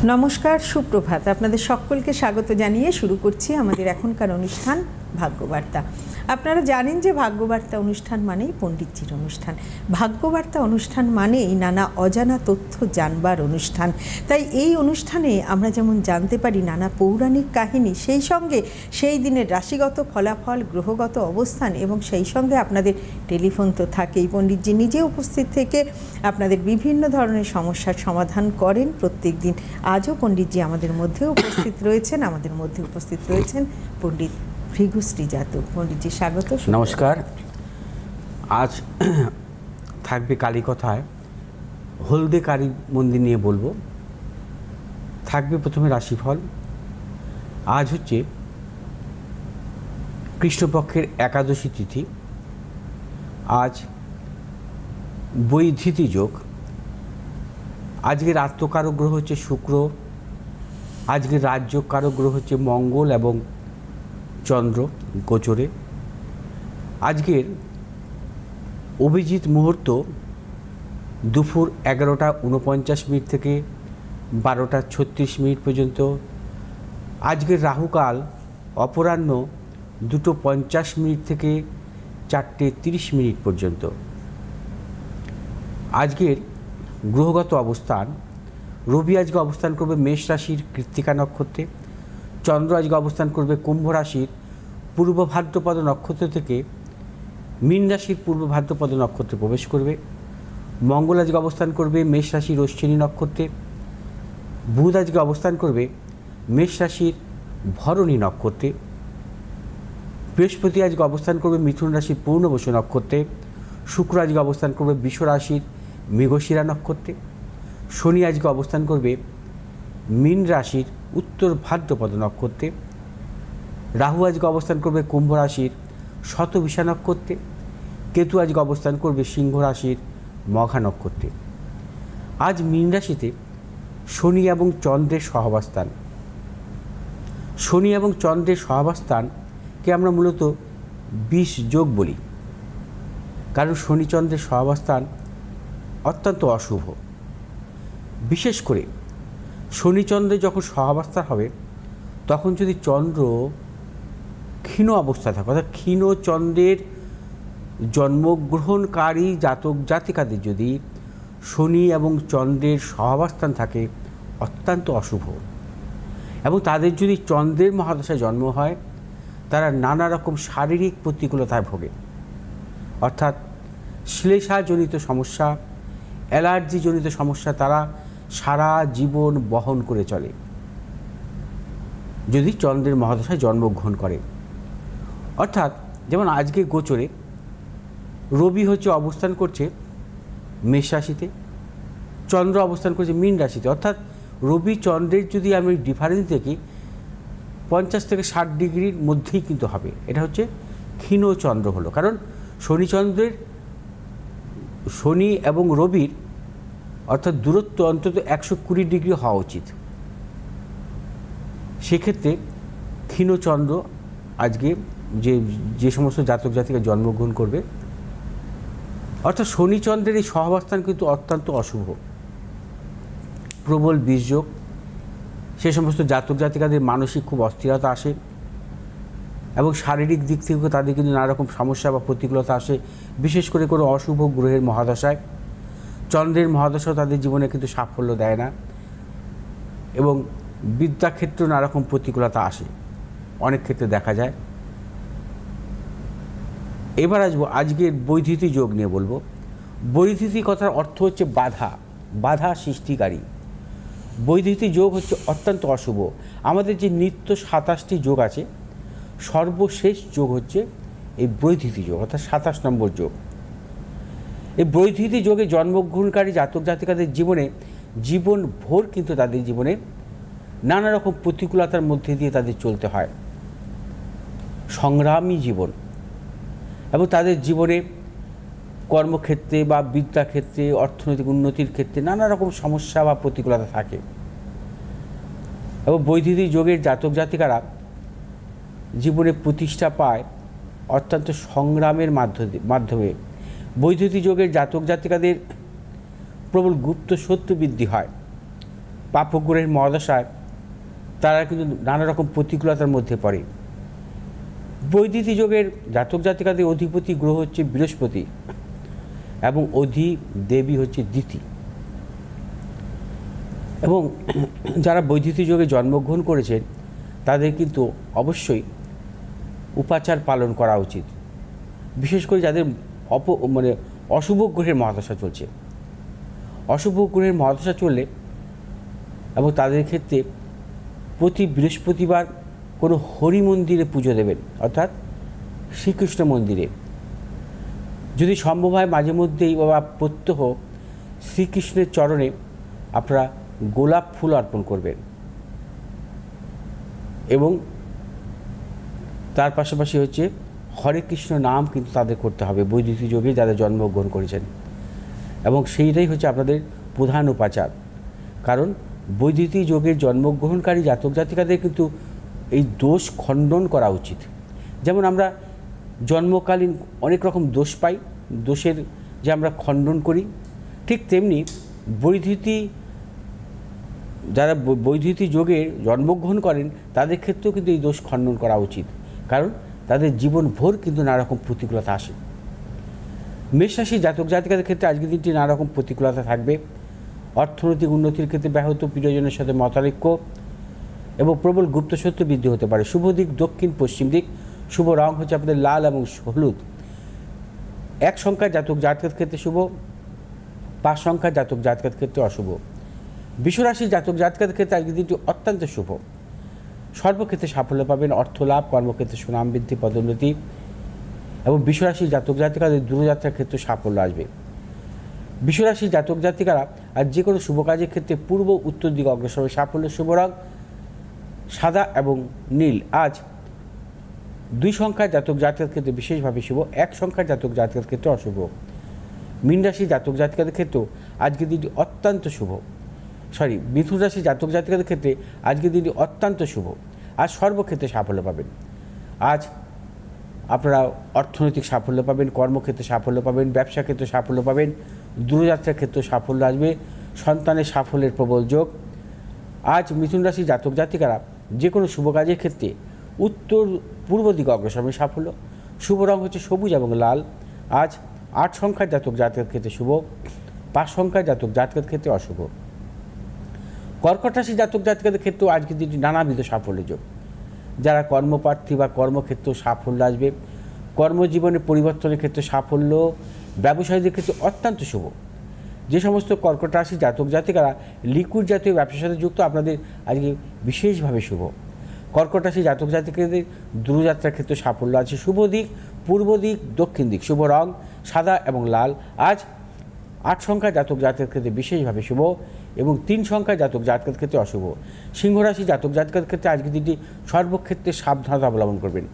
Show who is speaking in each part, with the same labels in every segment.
Speaker 1: নমস্কার, সুপ্রভাত। আপনাদের সকলকে স্বাগত জানিয়ে শুরু করছি আমাদের এখনকার অনুষ্ঠান ভাগ্যবার্তা। আপনারা জানেন যে ভাগ্যবার্তা অনুষ্ঠান মানেই পণ্ডিতজির অনুষ্ঠান। ভাগ্যবার্তা অনুষ্ঠান মানেই নানা অজানা তথ্য জানবার অনুষ্ঠান। তাই এই অনুষ্ঠানে আমরা যেমন জানতে পারি নানা পৌরাণিক কাহিনী, সেই সঙ্গে সেই দিনের রাশিগত ফলাফল, গ্রহগত অবস্থান এবং সেই সঙ্গে আপনাদের টেলিফোন তো থাকেই। পণ্ডিতজি নিজে উপস্থিত থেকে আপনাদের বিভিন্ন ধরনের সমস্যার সমাধান করেন প্রত্যেক দিন। আজও পণ্ডিতজি আমাদের মধ্যে উপস্থিত রয়েছেন পণ্ডিত ভৃগুশ্রী জাতক। পণ্ডিতজি স্বাগত।
Speaker 2: নমস্কার। আজ থাকবে কালী কথায় হলদে কালী মন্দির নিয়ে বলবো। থাকবে প্রথমে রাশিফল। আজ হচ্ছে কৃষ্ণপক্ষের একাদশী তিথি। আজ বৈধিতি যোগ। আজকের আত্মকারক গ্রহ হচ্ছে শুক্র। আজকের রাজযোগ কারক গ্রহ হচ্ছে মঙ্গল এবং চন্দ্র গোচরে। আজকের অভিজিৎ মুহূর্ত দুপুর 11:49 থেকে 12:36 পর্যন্ত। আজকের রাহুকাল অপরাহ্ন 2:50 থেকে 4:30 পর্যন্ত। আজকের গ্রহগত অবস্থান, রবি আজকে অবস্থান করবে মেষ রাশির কৃত্তিকা নক্ষত্রে। চন্দ্র আজকে অবস্থান করবে কুম্ভ রাশির পূর্ব ভাদ্রপদ নক্ষত্র থেকে মীন রাশির পূর্ব ভাদ্রপদ নক্ষত্রে প্রবেশ করবে। মঙ্গল আজকে অবস্থান করবে মেষ রাশির অশ্বিনী নক্ষত্রে। বুধ আজকে অবস্থান করবে মেষ রাশির ভরণী নক্ষত্রে। বৃহস্পতি আজকে অবস্থান করবে মিথুন রাশির পূর্ণবসু নক্ষত্রে। শুক্র আজকে অবস্থান করবে বৃষ রাশির মৃগশিরা নক্ষত্রে। শনি আজকে অবস্থান করবে মীন রাশির উত্তর ভাদ্রপদ নক্ষত্রে। রাহু আজকে অবস্থান করবে কুম্ভ রাশির শতবিশা নক্ষত্রে। কেতু আজকে অবস্থান করবে সিংহ রাশির মঘা নক্ষত্রে। আজ মীন রাশিতে শনি এবং চন্দ্রের সহাবস্থান। শনি এবং চন্দ্রের সহাবস্থানকে আমরা মূলত বিষ যোগ বলি, কারণ শনি চন্দ্রের সহাবস্থান অত্যন্ত অশুভ। বিশেষ করে শনিচন্দ্রে যখন সহাবস্থান হবে তখন যদি চন্দ্র ক্ষীণ অবস্থায় থাকে, অর্থাৎ ক্ষীণ চন্দ্রের জন্মগ্রহণকারী জাতক জাতিকাদের যদি শনি এবং চন্দ্রের সহাবস্থান থাকে অত্যন্ত অশুভ। এবং তাদের যদি চন্দ্রের মহাদশায় জন্ম হয় তারা নানা রকম শারীরিক প্রতিকূলতায় ভোগে, অর্থাৎ শ্লেষাজনিত সমস্যা, অ্যালার্জিজনিত সমস্যা তারা সারা জীবন বহন করে চলে যদি চন্দ্রের মহাদশায় জন্মগ্রহণ করে। অর্থাৎ যেমন আজকে গোচরে রবি হচ্ছে অবস্থান করছে মেষ রাশিতে, চন্দ্র অবস্থান করছে মীন রাশিতে। অর্থাৎ রবি চন্দ্রের যদি আমি ডিফারেন্স দেখি 50 থেকে 60 ডিগ্রির মধ্যেই কিন্তু হবে। এটা হচ্ছে ক্ষীণ চন্দ্র হলো, কারণ শনি এবং রবির অর্থাৎ দূরত্ব অন্তত 120 ডিগ্রি হওয়া উচিত। সেক্ষেত্রে ক্ষীণচন্দ্র আজকে যে সমস্ত জাতক জাতিকা জন্মগ্রহণ করবে, অর্থাৎ শনিচন্দ্রের এই সহাবস্থান কিন্তু অত্যন্ত অশুভ, প্রবল বিষযোগ। সে সমস্ত জাতক জাতিকাদের মানসিক খুব অস্থিরতা আসে এবং শারীরিক দিক থেকেও তাদের কিন্তু নানা রকম সমস্যা বা প্রতিকূলতা আসে, বিশেষ করে কোনো অশুভ গ্রহের মহাদশায়। চন্দ্রের মহাদশা তাদের জীবনে কিন্তু সাফল্য দেয় না এবং বিদ্যাক্ষেত্রে নানা রকম প্রতিকূলতা আসে, অনেক ক্ষেত্রে দেখা যায়। এবার আসবো আজকের বৈধিতি যোগ নিয়ে বলবো। বৈধিতি কথার অর্থ হচ্ছে বাধা সৃষ্টিকারী। বৈধিতি যোগ হচ্ছে অত্যন্ত অশুভ। আমাদের যে নিত্য 27টি যোগ আছে, সর্বশেষ যোগ হচ্ছে এই বৈধিতি যোগ, অর্থাৎ 27 নম্বর যোগ। এই বৈধিতি যোগে জন্মগ্রহণকারী জাতক জাতিকাদের জীবনে জীবন ভোর কিন্তু তাদের জীবনে নানা রকম প্রতিকূলতার মধ্যে দিয়ে তাদের চলতে হয়, সংগ্রামী জীবন। এবং তাদের জীবনে কর্মক্ষেত্রে বা বিদ্যাক্ষেত্রে, অর্থনৈতিক উন্নতির ক্ষেত্রে নানা রকম সমস্যা বা প্রতিকূলতা থাকে। এবং বৈধিতি যোগের জাতক জাতিকারা জীবনে প্রতিষ্ঠা পায় অত্যন্ত সংগ্রামের মাধ্যমে। বৈধিতি যোগের জাতক জাতিকাদের প্রবল গুপ্ত শত্রু বৃদ্ধি হয় পাপগ্রহের মহাদশায় তারা কিন্তু নানা রকম প্রতিকূলতার মধ্যে পড়ে। বৈদিতি যোগের জাতক জাতিকাদের অধিপতি গ্রহ হচ্ছে বৃহস্পতি এবং অধিদেবী হচ্ছে দিতি। এবং যারা বৈদিতি যোগে জন্মগ্রহণ করেছেন তাদের কিন্তু অবশ্যই উপাচার পালন করা উচিত, বিশেষ করে যাদের অশুভ গ্রহের মহাদশা চলছে। অশুভ গ্রহের মহাদশা চললে এবং তাদের ক্ষেত্রে প্রতি বৃহস্পতিবার কোনো হরি মন্দিরে পুজো দেবেন, অর্থাৎ শ্রীকৃষ্ণ মন্দিরে। যদি সম্ভব হয় মাঝে মধ্যেই বা প্রত্যহ শ্রীকৃষ্ণের চরণে আপনারা গোলাপ ফুল অর্পণ করবেন। এবং তার পাশাপাশি হচ্ছে হরে কৃষ্ণ নাম কিন্তু তাদের করতে হবে বৈদিতি যোগে যারা জন্মগ্রহণ করেছেন, এবং সেইটাই হচ্ছে আপনাদের প্রধান উপাচার। কারণ বৈদিতি যোগের জন্মগ্রহণকারী জাতক জাতিকাদের কিন্তু এই দোষ খণ্ডন করা উচিত। যেমন আমরা জন্মকালীন অনেক রকম দোষ পাই, দোষের যে আমরা খণ্ডন করি, ঠিক তেমনি যারা বৈদিতি যোগের জন্মগ্রহণ করেন তাদের ক্ষেত্রেও কিন্তু এই দোষ খণ্ডন করা উচিত, কারণ তাদের জীবনভর কিন্তু নানা রকম প্রতিকূলতা আসে। মেষ রাশি জাতক জাতিকাদের ক্ষেত্রে আজকের দিনটি নানা রকম প্রতিকূলতা থাকবে। অর্থনৈতিক উন্নতির ক্ষেত্রে ব্যাহত, প্রিয়জনের সাথে মতানৈক্য এবং প্রবল গুপ্তশত্রু বৃদ্ধি হতে পারে। শুভ দিক দক্ষিণ পশ্চিম দিক। শুভ রং হচ্ছে আপনাদের লাল এবং হলুদ। 1 সংখ্যার জাতক জাতকের ক্ষেত্রে শুভ, 5 সংখ্যার জাতক জাতকের ক্ষেত্রে অশুভ। বিশ্বরাশির জাতক জাতকের ক্ষেত্রে আজকের দিনটি অত্যন্ত শুভ। সর্বক্ষেত্রে সাফল্য পাবেন, অর্থ লাভ, কর্মক্ষেত্রে সুনাম বৃদ্ধি, পদোন্নতি, এবং বিশ্বরাশির জাতক জাতিকাদের দূরযাত্রার ক্ষেত্রে সাফল্য আসবে। বিশ্বরাশির জাতক জাতিকারা আর যে কোনো শুভ কাজের ক্ষেত্রে পূর্ব উত্তর দিকে অগ্রসর হবে। সাফল্য শুভ রং সাদা এবং নীল। আজ 2 সংখ্যার জাতক জাতকের ক্ষেত্রে বিশেষভাবে শুভ, 1 সংখ্যার জাতক জাতকের ক্ষেত্রে অশুভ। মীন রাশির জাতক জাতিকাদের ক্ষেত্রেও আজকের দিনটি অত্যন্ত শুভ। মিথুন রাশির জাতক জাতিকাদের ক্ষেত্রে আজকের দিনটি অত্যন্ত শুভ। আজ সর্বক্ষেত্রে সাফল্য পাবেন। আজ আপনারা অর্থনৈতিক সাফল্য পাবেন, কর্মক্ষেত্রে সাফল্য পাবেন, ব্যবসা ক্ষেত্রে সাফল্য পাবেন, দূরযাত্রার ক্ষেত্রে সাফল্য আসবে, সন্তানের সাফল্যের প্রবল যোগ। আজ মিথুন রাশির জাতক জাতিকারা যে কোনো শুভ কাজের ক্ষেত্রে উত্তর পূর্ব দিকে অগ্রসর হবে। সাফল্য শুভ রং হচ্ছে সবুজ এবং লাল। আজ 8 সংখ্যার জাতক জাতকের ক্ষেত্রে শুভ, 5 সংখ্যার জাতক জাতকের ক্ষেত্রে অশুভ। কর্কট রাশি জাতক জাতিকাদের ক্ষেত্রেও আজকের দিনটি নানাবিধ সাফল্যের যোগ। যারা কর্মপ্রার্থী বা কর্মক্ষেত্রেও সাফল্য আসবে, কর্মজীবনে পরিবর্তনের ক্ষেত্রে সাফল্য, ব্যবসায়ীদের ক্ষেত্রে অত্যন্ত শুভ। যে সমস্ত কর্কট রাশি জাতক জাতিকারা লিকুইড জাতীয় ব্যবসার সাথে যুক্ত, আপনাদের আজকে বিশেষভাবে শুভ। কর্কট রাশি জাতক জাতিকাদের দূরযাত্রার ক্ষেত্রে সাফল্য আছে। শুভ দিক পূর্ব দিক দক্ষিণ দিক। শুভ রং সাদা এবং লাল। আজ 8 সংখ্যার জাতক জাতকের ক্ষেত্রে বিশেষভাবে শুভ এবং 3 সংখ্যার জাতক জাতকের ক্ষেত্রে অশুভ। সিংহ রাশি জাতক জাতকের ক্ষেত্রে আজকের দিনটি সর্বক্ষেত্রে সাবধানতা অবলম্বন করবেন।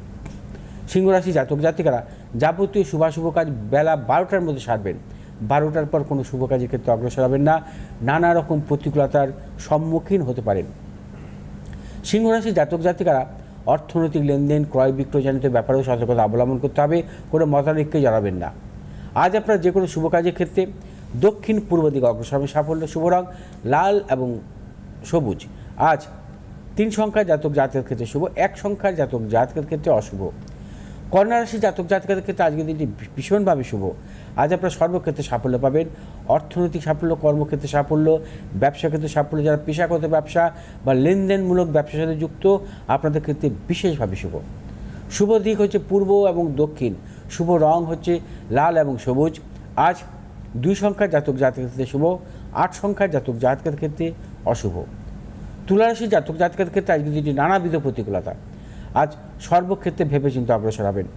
Speaker 2: সিংহ রাশি জাতক জাতিকারা যাবতীয় শুভাশুভ কাজ বেলা 12টার মধ্যে সারবেন। 12টার পর কোনো শুভ কাজের ক্ষেত্রে অগ্রসর হবেন না, নানা রকম প্রতিকূলতার সম্মুখীন হতে পারেন। সিংহ রাশি জাতক জাতিকারা অর্থনৈতিক লেনদেন, ক্রয় বিক্রয়জনিত ব্যাপারেও সতর্কতা অবলম্বন করতে হবে, কোনো মতানৈক্যে জড়াবেন না। আজ আপনারা যে কোনো শুভ কাজের ক্ষেত্রে দক্ষিণ পূর্ব দিকে অগ্রসর হবে। সাফল্য শুভ রং লাল এবং সবুজ। আজ 3 সংখ্যার জাতক জাতকের ক্ষেত্রে শুভ, 1 সংখ্যার জাতক জাতকের ক্ষেত্রে অশুভ। কন্যা রাশি জাতক জাতকের ক্ষেত্রে আজকের দিনটি ভীষণভাবে শুভ। আজ আপনারা সর্বক্ষেত্রে সাফল্য পাবেন, অর্থনৈতিক সাফল্য, কর্মক্ষেত্রে সাফল্য, ব্যবসা ক্ষেত্রে সাফল্য। যারা পেশাগত ব্যবসা বা লেনদেনমূলক ব্যবসার সাথে যুক্ত, আপনাদের ক্ষেত্রে বিশেষভাবে শুভ। শুভ দিক হচ্ছে পূর্ব এবং দক্ষিণ। শুভ রং হচ্ছে লাল এবং সবুজ। আজ 2 সংখ্যার জাতক জাতকের ক্ষেত্রে শুভ, 8 সংখ্যার জাতক জাতকের ক্ষেত্রে অশুভ। তুলা রাশির জাতক জাতকের ক্ষেত্রে আজকে দিনটি নানাবিধ প্রতিকূলতা। আজ সর্বক্ষেত্রে ভেবেচিন্তে অগ্রসর হবেন।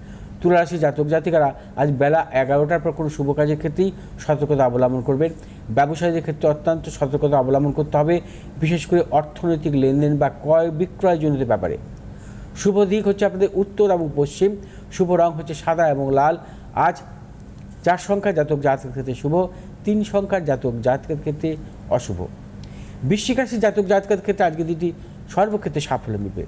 Speaker 2: তুলা রাশির জাতক জাতিকারা আজ বেলা 11টার পর কোনো শুভ কাজের ক্ষেত্রেই সতর্কতা অবলম্বন করবেন। ব্যবসায়ীদের ক্ষেত্রে অত্যন্ত সতর্কতা অবলম্বন করতে হবে, বিশেষ করে অর্থনৈতিক লেনদেন বা ক্রয় বিক্রয়জনিত ব্যাপারে। শুভ দিক হচ্ছে আপনাদের উত্তর এবং পশ্চিম। শুভ রং হচ্ছে সাদা এবং লাল। আজ 4 সংখ্যার জাতক জাতকের ক্ষেত্রে শুভ, 3 সংখ্যার জাতক জাতকের ক্ষেত্রে অশুভ। বৃশ্চিক রাশির জাতক জাতকের ক্ষেত্রে আজকে দিনটি সর্বক্ষেত্রে সাফল্য মিলবে।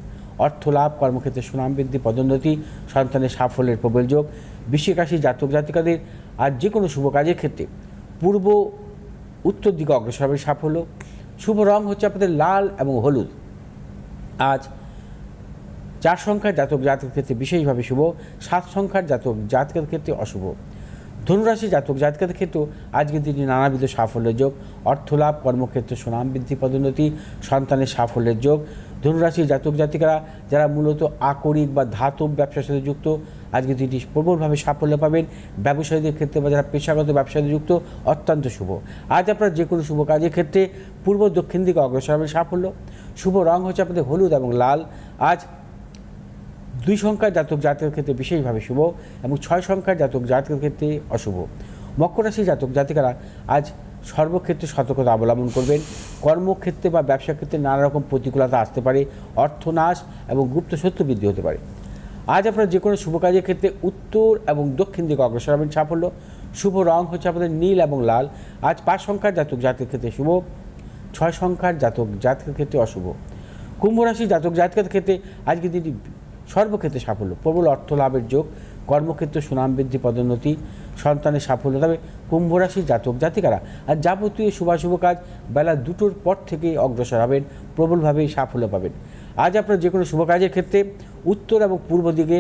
Speaker 2: অর্থ লাভ, কর্মক্ষেত্রে সুনাম বৃদ্ধি, পদোন্নতি, সন্তানের সাফল্যের প্রবল যোগ। বৃশ্চিক রাশির জাতক জাতিকাদের আজ যে কোনো শুভ কাজের ক্ষেত্রে পূর্ব উত্তর দিকে অগ্রসর হবে। সাফল্য শুভ রং হচ্ছে আপনাদের লাল এবং হলুদ। আজ 4 সংখ্যার জাতক জাতকের ক্ষেত্রে বিশেষভাবে শুভ, 7 সংখ্যার জাতক জাতকের ক্ষেত্রে অশুভ। ধনুরাশি জাতক জাতকের ক্ষেত্রেও আজকের দিনটি নানাবিধ সাফল্যের যোগ, অর্থলাভ, কর্মক্ষেত্রে সুনাম বৃদ্ধি, পদোন্নতি, সন্তানের সাফল্যের যোগ। ধনুরাশি জাতক জাতিকারা যারা মূলত আকরিক বা ধাতব ব্যবসার সাথে যুক্ত, আজকের দিনটি প্রবলভাবে সাফল্য পাবেন। ব্যবসায়ীদের ক্ষেত্রে বা যারা পেশাগত ব্যবসার সাথে যুক্ত, অত্যন্ত শুভ। আজ আপনারা যে কোনো শুভ কাজের ক্ষেত্রে পূর্ব দক্ষিণ দিকে অগ্রসর হবেন সাফল্য। শুভ রং হচ্ছে আপনাদের হলুদ এবং লাল। আজ 2 সংখ্যার জাতক জাতকের ক্ষেত্রে বিশেষভাবে শুভ এবং 6 সংখ্যার জাতক জাতকের ক্ষেত্রে অশুভ। মকর রাশি জাতক জাতিকারা আজ সর্বক্ষেত্রে সতর্কতা অবলম্বন করবেন। কর্মক্ষেত্রে বা ব্যবসা ক্ষেত্রে নানা রকম প্রতিকূলতা আসতে পারে, অর্থনাশ এবং গুপ্ত শত্রু বৃদ্ধি হতে পারে। আজ আপনারা যে কোনো শুভ কাজের ক্ষেত্রে উত্তর এবং দক্ষিণ দিকে অগ্রসর হবেন সাফল্য। শুভ রং হচ্ছে আপনাদের নীল এবং লাল। আজ 5 সংখ্যার জাতক জাতকের ক্ষেত্রে শুভ, 6 সংখ্যার জাতক জাতকের ক্ষেত্রে অশুভ। কুম্ভ রাশি জাতক জাতকের ক্ষেত্রে আজকে দিনটি সর্বক্ষেত্রে সাফল্য, প্রবল অর্থ লাভের যোগ, কর্মক্ষেত্রে সুনাম বৃদ্ধি, পদোন্নতি, সন্তানের সাফল্য। তবে কুম্ভ রাশির জাতক জাতিকারা আর যাবতীয় শুভাশুভ কাজ বেলা 2টোর পর থেকে অগ্রসর হবেন, প্রবলভাবেই সাফল্য পাবেন। আজ আপনার যে কোনো শুভ কাজের ক্ষেত্রে উত্তর এবং পূর্ব দিকে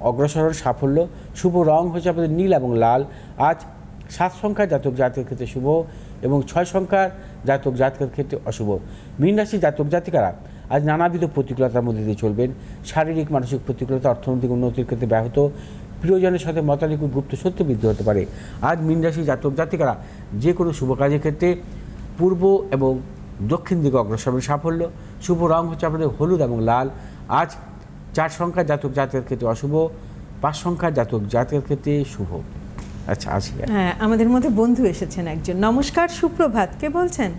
Speaker 2: অগ্রসর হওয়ার সাফল্য। শুভ রং হচ্ছে আপনাদের নীল এবং লাল। আজ 7 সংখ্যার জাতক জাতকের ক্ষেত্রে শুভ এবং 6 সংখ্যার জাতক জাতকের ক্ষেত্রে অশুভ। মীন রাশির জাতক জাতিকারা আজ নানাবিধ প্রতিকূলতার মধ্যে দিয়ে চলবেন। শারীরিক মানসিক প্রতিকূলতা, অর্থনৈতিক উন্নতির ক্ষেত্রে ব্যাহত, প্রিয়জনের সাথে মতানৈক্য, গুপ্ত শত্রু বৃদ্ধি হতে পারে। আজ মীন রাশির জাতক জাতিকারা যে কোনো শুভ কাজের ক্ষেত্রে পূর্ব এবং দক্ষিণ দিকে অগ্রসর হবেন সাফল্য। শুভ রং হচ্ছে আপনাদের হলুদ এবং লাল। আজ 4 সংখ্যার জাতক জাতকের ক্ষেত্রে অশুভ, 5 সংখ্যার জাতক জাতকের ক্ষেত্রে শুভ। আচ্ছা, আসি।
Speaker 1: হ্যাঁ, আমাদের মধ্যে বন্ধু এসেছেন একজন। নমস্কার, সুপ্রভাত, কে বলছেন?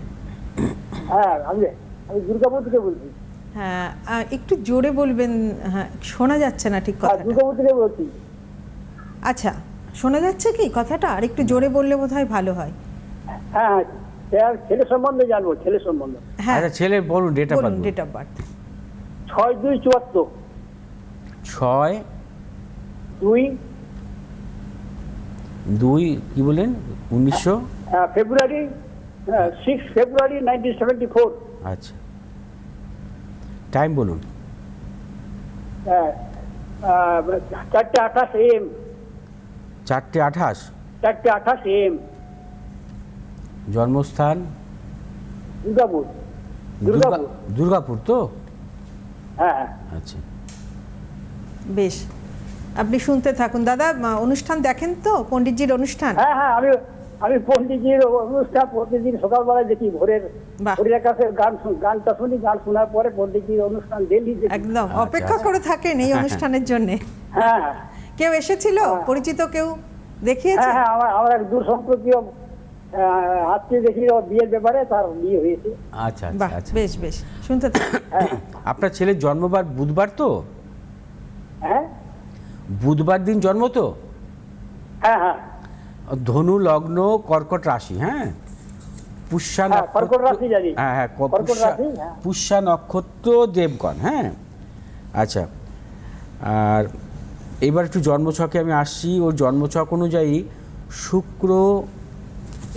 Speaker 3: হ্যাঁ, আমি দুর্গাপুর থেকে বলছি।
Speaker 1: হ্যাঁ, একটু জোরে বলবেন। হ্যাঁ, শোনা যাচ্ছে না ঠিক
Speaker 3: হ্যাঁ,
Speaker 1: কথা।
Speaker 3: দুর্গাপুর থেকে বলছি।
Speaker 1: আচ্ছা, শোনা যাচ্ছে কি কথাটা? আর একটু জোরে বললে বোধহয় ভালো হয়।
Speaker 3: হ্যাঁ হ্যাঁ, ছেলে সম্বন্ধে জানবো, ছেলে সম্বন্ধে।
Speaker 1: হ্যাঁ,
Speaker 2: আচ্ছা, ছেলে বলুন, ডেট অফ
Speaker 1: বলুন,
Speaker 2: বার্থ।
Speaker 1: Date of birth.
Speaker 3: 6/2/74।
Speaker 2: 6/2 কি বলেন? 1900?
Speaker 3: ফেব্রুয়ারি 6 ফেব্রুয়ারি 1974।
Speaker 2: আচ্ছা, টাইম বলুন।
Speaker 3: 4:28 AM।
Speaker 2: 4:28।
Speaker 3: 4:28 AM।
Speaker 2: জন্মস্থান
Speaker 3: দুর্গাপুর। দুর্গাপুর।
Speaker 2: দুর্গাপুর তো?
Speaker 3: হ্যাঁ হ্যাঁ।
Speaker 2: আচ্ছা,
Speaker 1: বেশ, আপনি শুনতে থাকুন দাদা। অনুষ্ঠান দেখেন তো, পণ্ডিতজির অনুষ্ঠান?
Speaker 3: হ্যাঁ হ্যাঁ, আমি পণ্ডিতজির অনুষ্ঠান প্রতিদিন সকালবেলায় দেখি, ভোরের
Speaker 1: বাহ।
Speaker 3: হরির কাছে গানটা শুনি, গান শোনার পরে পণ্ডিতজির অনুষ্ঠান ডেইলি দেখি।
Speaker 1: একদম
Speaker 2: আচ্ছা,
Speaker 1: অপেক্ষা
Speaker 2: আচ্ছা।
Speaker 1: করে থাকেন এই অনুষ্ঠানের জন্য।
Speaker 3: হ্যাঁ হ্যাঁ
Speaker 1: কেউ এসেছিল পরিচিত, কেউ দেখিয়েছে?
Speaker 3: হ্যাঁ হ্যাঁ, আমার এক দূর সম্পর্কীয় আত্মীয় দেখি, ওর বিয়ের ব্যাপারে, তার বিয়ে হয়েছে।
Speaker 2: আচ্ছা,
Speaker 1: বাহ,
Speaker 2: আচ্ছা।
Speaker 1: বেশ বেশ, শুনতে থাকুন।
Speaker 2: আপনার ছেলের জন্মবার বুধবার তো?
Speaker 3: হ্যাঁ
Speaker 2: বুধবার দিন জন্ম তো?
Speaker 3: হ্যাঁ হ্যাঁ
Speaker 2: ধনু লগ্ন, কর্কট রাশি। হ্যাঁ, পুষ্যা
Speaker 3: হ্যাঁ, কর্কট রাশি জানি।
Speaker 2: হ্যাঁ হ্যাঁ,
Speaker 3: কর্কট রাশি, হ্যাঁ।
Speaker 2: পুষ্যা নক্ষত্র, দেবগণ। হ্যাঁ, আচ্ছা। আর এবার একটু জন্মছকে আমি আসছি। ওর জন্মছক অনুযায়ী শুক্র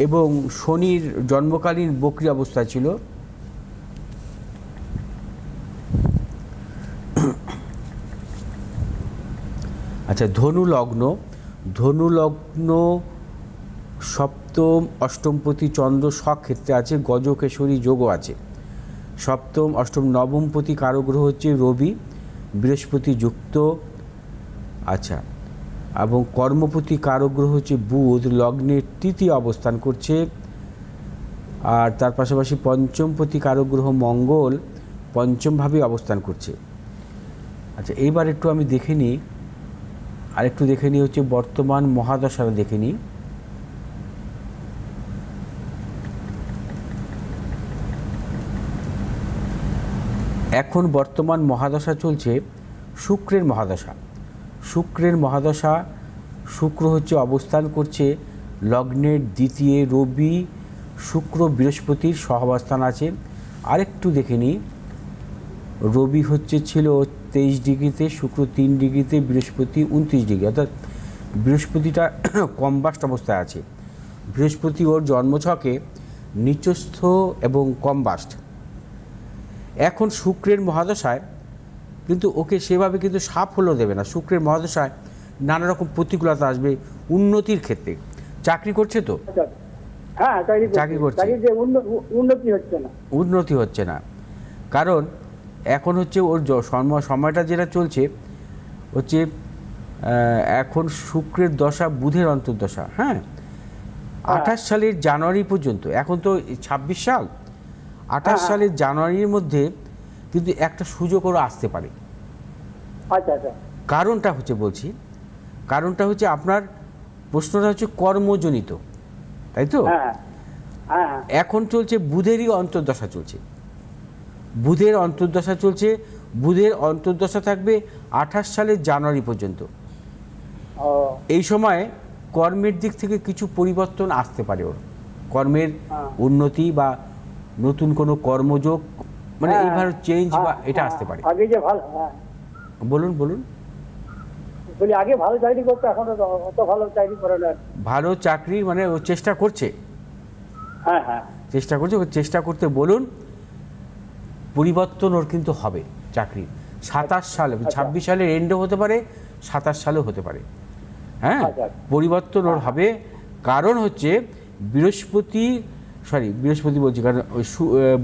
Speaker 2: এবং শনির জন্মকালীন বক্রী অবস্থা ছিল। আচ্ছা, ধনু লগ্ন সপ্তম অষ্টমপতি চন্দ্র স্বক্ষেত্রে আছে, গজকেশরী যোগও আছে। সপ্তম অষ্টম নবমপতি কারগ্রহ হচ্ছে রবি, বৃহস্পতি যুক্ত। আচ্ছা, এবং কর্মপতি কারগ্রহ হচ্ছে বুধ, লগ্নের তৃতীয় অবস্থান করছে। আর তার পাশাপাশি পঞ্চমপতি কারগ্রহ মঙ্গল পঞ্চমভাবে অবস্থান করছে। আচ্ছা, এইবার একটু আমি দেখে নিই, আর একটু দেখে নিই হচ্ছে বর্তমান মহাদশাটা দেখে নিই। এখন বর্তমান মহাদশা চলছে শুক্রের মহাদশা। শুক্র হচ্ছে অবস্থান করছে লগ্নের দ্বিতীয়, রবি শুক্র বৃহস্পতির সহাবস্থান আছে। আরেকটু দেখে নিই, রবি ছিল 23 ডিগ্রিতে, শুক্র 3 ডিগ্রিতে, বৃহস্পতি 29 ডিগ্রি, অর্থাৎ বৃহস্পতিটা কম্বাস্ট অবস্থায় আছে। বৃহস্পতি ওর জন্মছকে নিচস্থ এবং কম্বাস্ট। এখন শুক্রের মহাদশায় কিন্তু ওকে সেভাবে কিন্তু সাফল্য দেবে না। শুক্রের মহাদশায় নানা রকম প্রতিকূলতা আসবে উন্নতির ক্ষেত্রে। চাকরি করছে তো?
Speaker 3: আচ্ছা, হ্যাঁ
Speaker 2: চাকরি করছে।
Speaker 3: চাকরিতে উন্নতি হচ্ছে না।
Speaker 2: উন্নতি হচ্ছে না, কারণ এখন হচ্ছে ওর সময়টা যেটা চলছে হচ্ছে এখন শুক্রের দশা বুধের অন্তর্দশা। হ্যাঁ, 28 সালের জানুয়ারি পর্যন্ত, এখন তো 26 সাল, 28 সালের জানুয়ারির মধ্যে কিন্তু একটা সুযোগ ওরা আসতে পারে।
Speaker 3: আচ্ছা আচ্ছা,
Speaker 2: কারণটা হচ্ছে বলছি, কারণটা হচ্ছে আপনার প্রশ্নটা হচ্ছে কর্মজনিত, তাই তো?
Speaker 3: হ্যাঁ হ্যাঁ
Speaker 2: এখন চলছে বুধেরই অন্তর্দশা চলছে, বুধের অন্তর্দশা চলছে। বুধের অন্তর্দশা থাকবে 28 সালের জানুয়ারি পর্যন্ত।
Speaker 3: ও
Speaker 2: এই সময় কর্মের দিক থেকে কিছু পরিবর্তন আসতে পারে, ওর কর্মের উন্নতি বা নতুন কোনো কর্মযোগ, মানে এইভাবে চেঞ্জ বা এটা আসতে পারে।
Speaker 3: আগে যে ভালো, হ্যাঁ
Speaker 2: বলুন বলুন।
Speaker 3: বলি আগে ভালো চাকরি করতো, এখন তো অত ভালো চাকরি করে না।
Speaker 2: ভালো চাকরি মানে ও চেষ্টা করছে,
Speaker 3: হ্যাঁ হ্যাঁ
Speaker 2: চেষ্টা করছে, ও চেষ্টা করতে বলুন। পরিবর্তন ওর কিন্তু হবে চাকরি 27 সালে, 26 সালের এন্ডও হতে পারে, 27 সালেও হতে পারে। হ্যাঁ,
Speaker 3: আচ্ছা।
Speaker 2: পরিবর্তন ওর হবে। কারণ হচ্ছে বৃহস্পতি বলছি, কারণ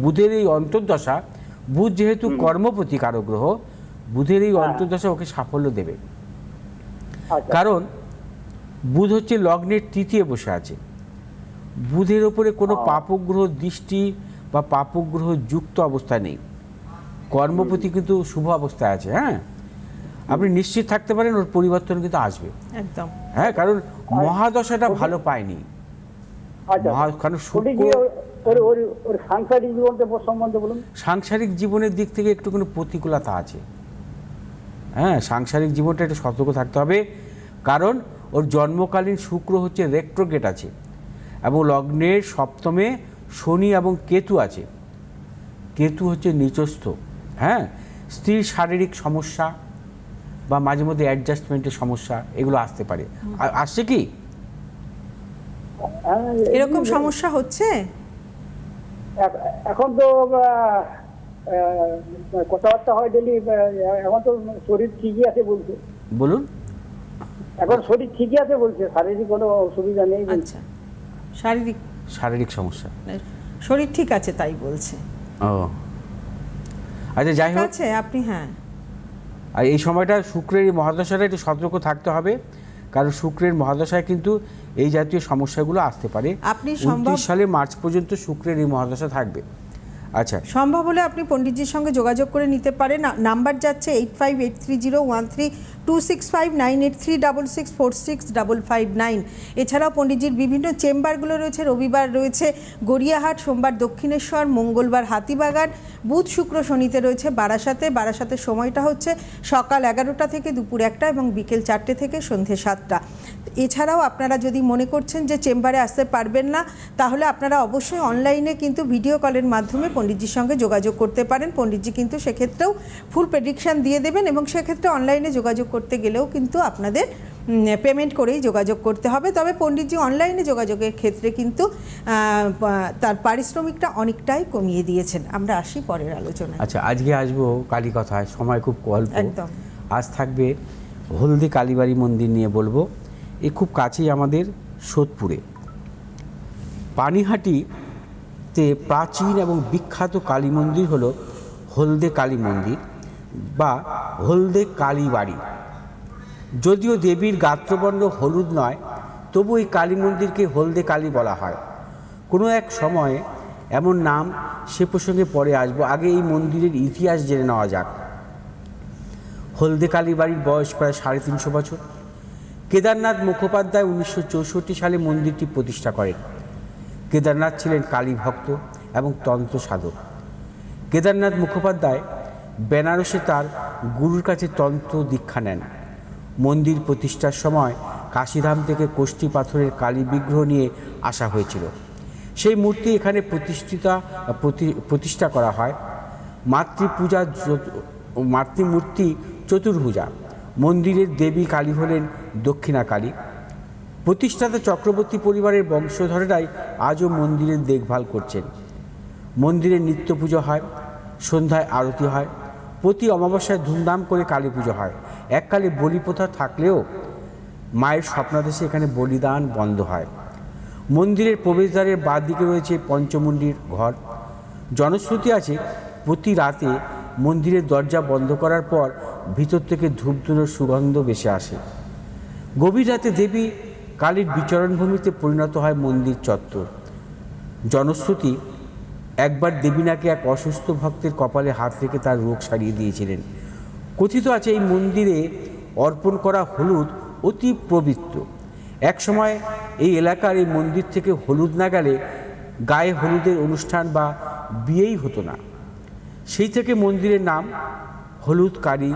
Speaker 2: বুধের এই অন্তর্দশা, বুধ যেহেতু কর্মপতি কারক গ্রহ, বুধের এই অন্তর্দশা ওকে সাফল্য দেবে।
Speaker 3: আচ্ছা
Speaker 2: কারণ বুধ হচ্ছে লগ্নের তৃতীয় বসে আছে। বুধের ওপরে কোনো পাপগ্রহ দৃষ্টি বা পাপগ্রহ যুক্ত অবস্থা নেই, কর্মপতি কিন্তু শুভ অবস্থায় আছে। হ্যাঁ, আপনি নিশ্চিত থাকতে পারেন ওর পরিবর্তন কিন্তু আসবে
Speaker 1: একদম।
Speaker 2: হ্যাঁ, কারণ মহাদশাটা ভালো পায়নি।
Speaker 3: আচ্ছা,
Speaker 2: কারণ
Speaker 3: ওটি কি ওর সাংসারিক জীবনটা সম্বন্ধে বলুন।
Speaker 2: সাংসারিক জীবনের দিক থেকে একটু কোনো প্রতিকূলতা আছে। হ্যাঁ, সাংসারিক জীবনটা একটু সতর্ক থাকতে হবে, কারণ ওর জন্মকালীন শুক্র হচ্ছে রেট্রোগ্রেড আছে এবং লগ্নের সপ্তমে শনি এবং কেতু আছে। কেতু হচ্ছে নিচস্থ। হ্যাঁ, স্ত্রীর শারীরিক সমস্যা বা মাঝে মধ্যে অ্যাডজাস্টমেন্টের সমস্যা এগুলো আসতে পারে। আসছে কি
Speaker 3: হ্যাঁ,
Speaker 1: এরকম সমস্যা হচ্ছে?
Speaker 3: এখন তো কথাবার্তা হয় ডেলি, এখন তো শরীর ঠিকই আছে বলছে।
Speaker 2: বলুন।
Speaker 3: এখন শরীর ঠিকই আছে বলছে, শারীরিক কোনো অসুবিধা নেই বলছে।
Speaker 1: আচ্ছা, শারীরিক
Speaker 2: শারীরিক সমস্যা,
Speaker 1: শরীর ঠিক আছে তাই বলছে।
Speaker 2: ও আচ্ছা, যাই
Speaker 1: ঠিক
Speaker 2: হোক,
Speaker 1: আছে আপনি, হ্যাঁ।
Speaker 2: আর এই সময়টা শুক্রের এই মহাদশাটা একটু সতর্ক থাকতে হবে, কারণ শুক্রের মহাদশায় কিন্তু এই জাতীয় সমস্যাগুলো আসতে পারে।
Speaker 1: আপনি
Speaker 2: 29 সালে মার্চ পর্যন্ত শুক্রের এই মহাদশা থাকবে। আচ্ছা,
Speaker 1: সম্ভব হলে আপনি পণ্ডিতজির সঙ্গে যোগাযোগ করে নিতে পারেন। নাম্বার যাচ্ছে 85830132659836646559। এছাড়াও পণ্ডিতজির বিভিন্ন চেম্বারগুলো রয়েছে। রবিবার রয়েছে গড়িয়াহাট, সোমবার দক্ষিণেশ্বর, মঙ্গলবার হাতিবাগান, বুধ শুক্র শনিতে রয়েছে বারাসাতে। বারাসাতের সময়টা হচ্ছে সকাল 11টা থেকে দুপুর 1টা এবং বিকেল 4টে থেকে সন্ধে 7টা। এছাড়াও আপনারা যদি মনে করছেন যে চেম্বারে আসতে পারবেন না, তাহলে আপনারা অবশ্যই অনলাইনে কিন্তু ভিডিও কলের মাধ্যমে পণ্ডিতজির সঙ্গে যোগাযোগ করতে পারেন। পণ্ডিতজি কিন্তু সেক্ষেত্রেও ফুল প্রেডিকশান দিয়ে দেবেন এবং সেক্ষেত্রে অনলাইনে যোগাযোগ করতে গেলেও কিন্তু আপনাদের পেমেন্ট করেই যোগাযোগ করতে হবে। তবে পণ্ডিতজি অনলাইনে যোগাযোগের ক্ষেত্রে কিন্তু তার পারিশ্রমিকটা অনেকটাই কমিয়ে দিয়েছেন। আমরা আসি পরের আলোচনায়।
Speaker 2: আচ্ছা, আজকে আসবো কালী কথায়, সময় খুব অল্প।
Speaker 1: একদম।
Speaker 2: আজ থাকবে হলদি কালীবাড়ি মন্দির নিয়ে বলবো। এই খুব কাছেই আমাদের সোদপুরে পানিহাটিতে প্রাচীন এবং বিখ্যাত কালী মন্দির হলো হলদে কালী মন্দির বা হলদে কালীবাড়ি। যদিও দেবীর গাত্রবর্ণ হলুদ নয়, তবু এই কালী মন্দিরকে হলদে কালী বলা হয়। কোনো এক সময়ে এমন নাম, সে প্রসঙ্গে পরে আসবো। আগে এই মন্দিরের ইতিহাস জেনে নেওয়া যাক। হলদে কালীবাড়ির বয়স প্রায় 350 বছর। কেদারনাথ মুখোপাধ্যায় 1964 সালে মন্দিরটি প্রতিষ্ঠা করেন। কেদারনাথ ছিলেন কালী ভক্ত এবং তন্ত্র সাধক। কেদারনাথ মুখোপাধ্যায় বেনারসে তার গুরুর কাছে তন্ত্র দীক্ষা নেন। মন্দির প্রতিষ্ঠার সময় কাশীধাম থেকে কষ্টি পাথরের কালী বিগ্রহ নিয়ে আসা হয়েছিল। সেই মূর্তি এখানে প্রতিষ্ঠা করা হয়। মাতৃমূর্তি চতুর্ভুজা। মন্দিরের দেবী কালী হলেন দক্ষিণা কালী। প্রতিষ্ঠাতা চক্রবর্তী পরিবারের বংশধরেরাই আজও মন্দিরের দেখভাল করছেন। মন্দিরে নিত্য পুজো হয়, সন্ধ্যায় আরতি হয়, প্রতি অমাবস্যায় ধুমধাম করে কালী পুজো হয়। এককালে বলি প্রথা থাকলেও মায়ের স্বপ্নাদেশে এখানে বলিদান বন্ধ হয়। মন্দিরের প্রবেশদ্বারের বাঁ দিকে রয়েছে পঞ্চমুণ্ডির ঘর। জনশ্রুতি আছে প্রতি রাতে মন্দিরের দরজা বন্ধ করার পর ভিতর থেকে ধূপধুনোর সুগন্ধ ভেসে আসে। গভীর রাতে দেবী কালীর বিচরণভূমিতে পরিণত হয় মন্দির চত্বর। জনশ্রুতি, একবার দেবী নাকি এক অসুস্থ ভক্তের কপালে হাত রেখে তার রোগ সারিয়ে দিয়েছিলেন। কথিত আছে এই মন্দিরে অর্পণ করা হলুদ অতি পবিত্র। একসময় এই এলাকার এই মন্দির থেকে হলুদ না গেলে গায়ে হলুদের অনুষ্ঠান বা বিয়েই হতো না। সেই থেকে মন্দিরের নাম হলুদ কালী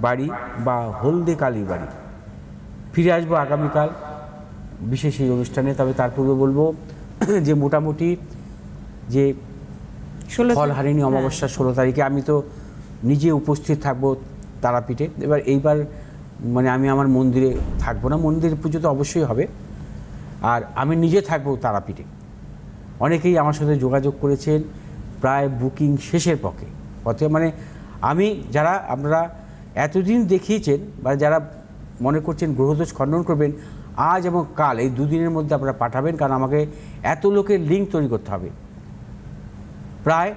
Speaker 2: বাড়ি বা হলদে কালী বাড়ি। ফিরে আসবো আগামীকাল বিশেষ এই অনুষ্ঠানে। তবে তার পূর্বে বলবো যে মোটামুটি যে ফলহারিণী অমাবস্যা 16 তারিখে আমি তো নিজে উপস্থিত থাকবো তারাপীঠে। এইবার মানে আমি আমার মন্দিরে থাকবো না, মন্দির পুজো তো অবশ্যই হবে, আর আমি নিজে থাকবো তারাপীঠে। অনেকেই আমার সাথে যোগাযোগ করেছেন প্রায় বুকিং শেষের পথে। মানে আমি যারা আপনারা এতদিন দেখিয়েছেন বা যারা মনে করছেন গ্রহদোষ খণ্ডন করবেন, আজ এবং কাল এই দুদিনের মধ্যে আপনারা পাঠাবেন, কারণ আমাকে এত লোকের লিঙ্ক তৈরি করতে হবে। প্রায়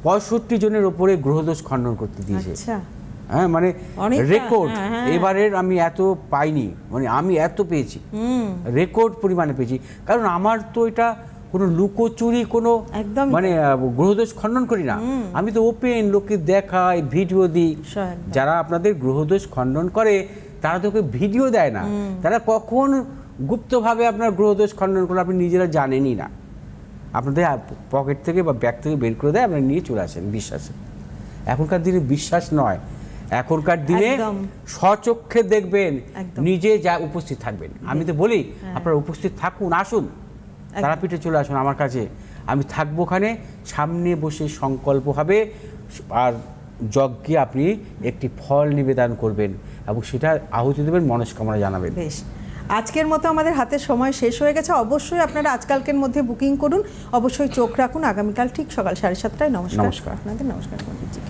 Speaker 2: 65 জনের ওপরে গ্রহদোষ খণ্ডন করতে দিয়েছে। হ্যাঁ, মানে রেকর্ড এবারের আমি এত পাইনি, মানে আমি এত পেয়েছি, রেকর্ড পরিমাণে পেয়েছি। কারণ আমার তো এটা কোনো লুকোচুরি কোনো মানে গ্রহদোষ খণ্ডন করি না, আমি তো ওপেন লোককে দেখাই, ভিডিও দিই। যারা আপনাদের গ্রহদোষ খণ্ডন করে তারা তোকে ভিডিও দেয় না, তারা কখন গুপ্তভাবে আপনার গ্রহদোষ খণ্ডন করে আপনি নিজেরা জানেনই না। আপনাদের পকেট থেকে বা ব্যাগ থেকে বের করে দেয়, আপনারা নিয়ে চলে আসেন বিশ্বাসে। এখনকার দিনে বিশ্বাস নয়, এখনকার দিনে স্বচক্ষে দেখবেন, নিজে যা উপস্থিত থাকবেন। আমি তো বলি আপনারা উপস্থিত থাকুন, আসুন তারাপীঠে চলে আসুন আমার কাছে, আমি থাকবো ওখানে। সামনে বসে সংকল্প হবে আর যজ্ঞে আপনি একটি ফল নিবেদন করবেন এবং সেটা আহুতি দেবেন, মনস্কামনা জানাবেন।
Speaker 1: বেশ, আজকের মতো আমাদের হাতে সময় শেষ হয়ে গেছে। অবশ্যই আপনারা আজকালকের মধ্যে বুকিং করুন, অবশ্যই চোখ রাখুন আগামীকাল ঠিক সকাল 7:30টায়। নমস্কার আপনাদের। নমস্কার পণ্ডিতজি।